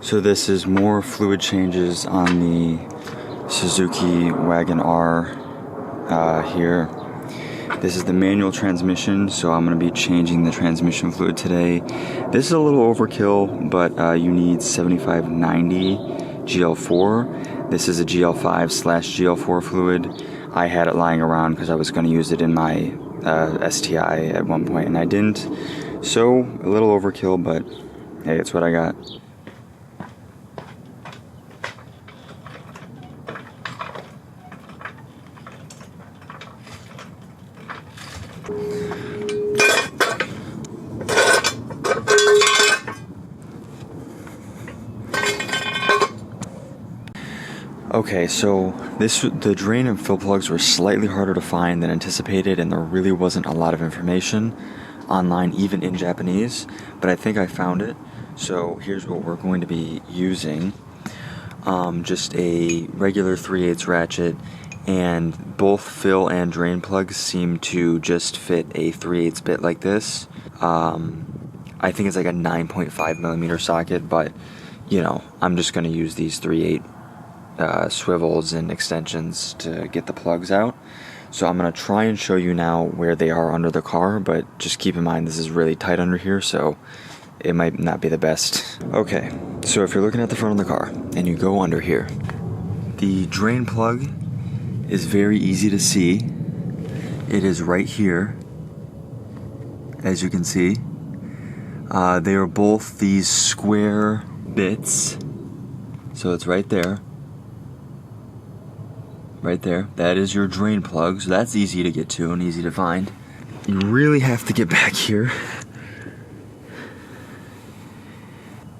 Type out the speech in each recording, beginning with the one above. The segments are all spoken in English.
So this is more fluid changes on the Suzuki Wagon R here. This is the manual transmission, so I'm going to be changing the transmission fluid today. This is a little overkill, but you need 7590 GL4. This is a GL5/GL4 fluid. I had it lying around because I was going to use it in my STI at one point, and I didn't. So, a little overkill, but hey, it's what I got. Okay, so the drain and fill plugs were slightly harder to find than anticipated, and there really wasn't a lot of information online, even in Japanese, but I think I found it. So here's what we're going to be using. Just a regular 3/8 ratchet, and both fill and drain plugs seem to just fit a 3/8 bit like this. I think it's like a 9.5 millimeter socket, but you know, I'm just going to use these 3/8 swivels and extensions to get the plugs out. So I'm going to try and show you now where they are under the car, but just keep in mind this is really tight under here, so it might not be the best. Okay, so if you're looking at the front of the car and you go under here, the drain plug is very easy to see. It is right here, as you can see. They are both these square bits, so it's right there. Right there, that is your drain plug, so that's easy to get to and easy to find. You really have to get back here.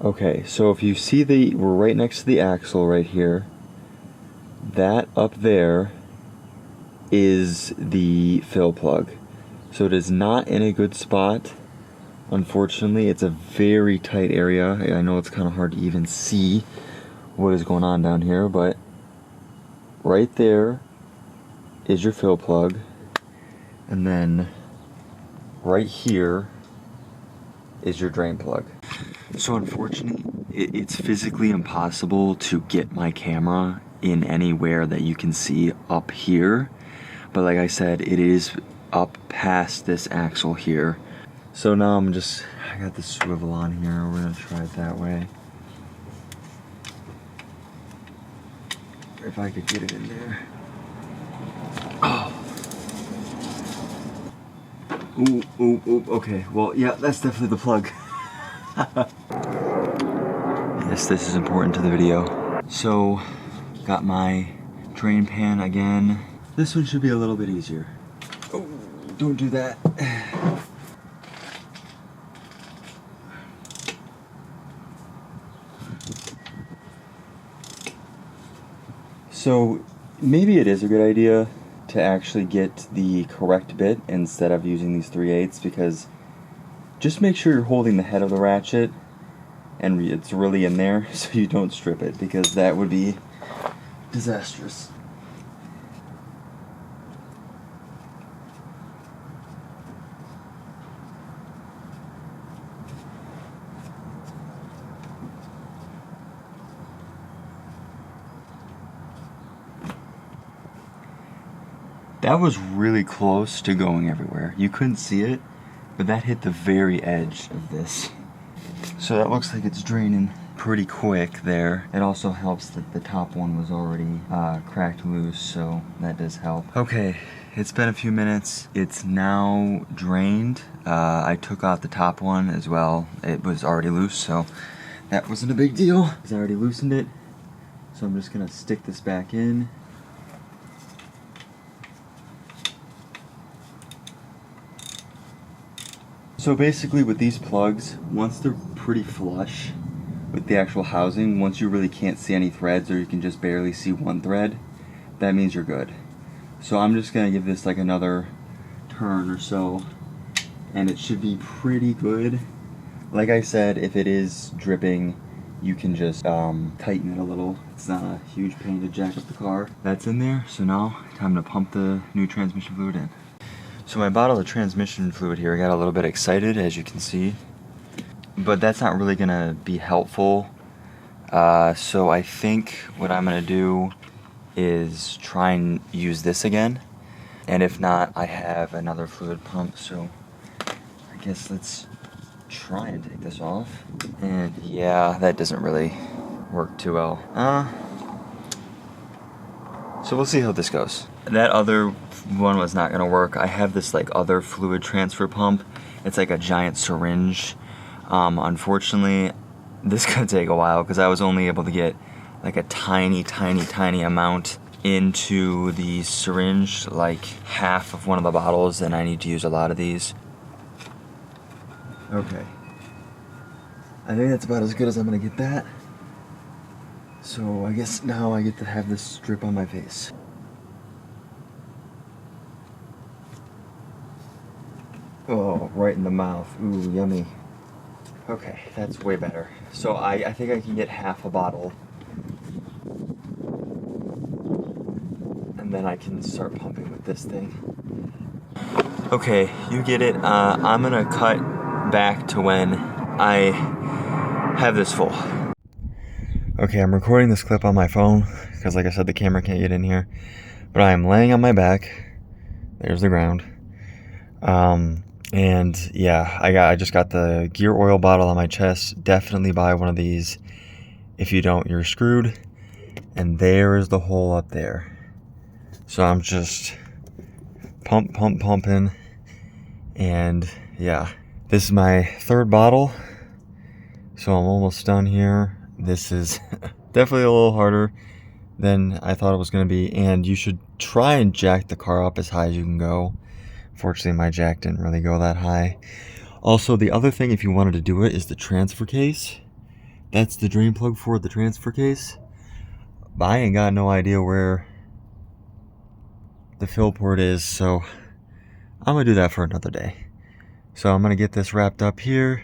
Okay, so if you see we're right next to the axle right here. That up there is the fill plug. So it is not in a good spot. Unfortunately, it's a very tight area. I know it's kind of hard to even see what is going on down here, but right there is your fill plug, and then right here is your drain plug. So unfortunately, it's physically impossible to get my camera in anywhere that you can see up here, but like I said, it is up past this axle here. So now I got the swivel on here, we're gonna try it that way. If I could get it in there. Oh. Ooh, okay. Well, yeah, that's definitely the plug. Yes, this is important to the video. So, got my drain pan again. This one should be a little bit easier. Oh, don't do that. So maybe it is a good idea to actually get the correct bit instead of using these 3/8, because just make sure you're holding the head of the ratchet and it's really in there so you don't strip it, because that would be disastrous. That was really close to going everywhere. You couldn't see it, but that hit the very edge of this. So that looks like it's draining pretty quick there. It also helps that the top one was already cracked loose, so that does help. Okay, it's been a few minutes. It's now drained. I took out the top one as well. It was already loose, so that wasn't a big deal. I already loosened it. So I'm just gonna stick this back in. So basically with these plugs, once they're pretty flush with the actual housing, once you really can't see any threads or you can just barely see one thread, that means you're good. So I'm just gonna give this like another turn or so, and it should be pretty good. Like I said, if it is dripping, you can just tighten it a little. It's not a huge pain to jack up the car. That's in there, so now time to pump the new transmission fluid in. So my bottle of transmission fluid here, I got a little bit excited, as you can see, but that's not really gonna be helpful So I think what I'm gonna do is try and use this again. And if not, I have another fluid pump, so I guess let's try and take this off. And yeah, that doesn't really work too well. So we'll see how this goes. That other one was not gonna work. I have this like other fluid transfer pump. It's like a giant syringe. Unfortunately, this could take a while because I was only able to get like a tiny amount into the syringe, like half of one of the bottles, and I need to use a lot of these. Okay. I think that's about as good as I'm gonna get that. So I guess now I get to have this drip on my face. Oh, right in the mouth. Ooh, yummy. Okay, that's way better. So I think I can get half a bottle. And then I can start pumping with this thing. Okay, you get it. I'm gonna cut back to when I have this full. Okay, I'm recording this clip on my phone because like I said, the camera can't get in here. But I am laying on my back. There's the ground. And yeah, I just got the gear oil bottle on my chest. Definitely buy one of these. If you don't, you're screwed. And there is the hole up there. So I'm just pumping. And yeah, this is my third bottle. So I'm almost done here. This is definitely a little harder than I thought it was going to be. And you should try and jack the car up as high as you can go. Fortunately, my jack didn't really go that high. Also, the other thing, if you wanted to do it, is the transfer case. That's the drain plug for the transfer case. But I ain't got no idea where the fill port is, so I'm going to do that for another day. So I'm going to get this wrapped up here.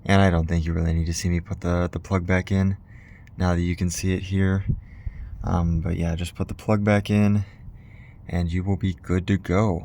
And I don't think you really need to see me put the plug back in now that you can see it here. But yeah, just put the plug back in and you will be good to go.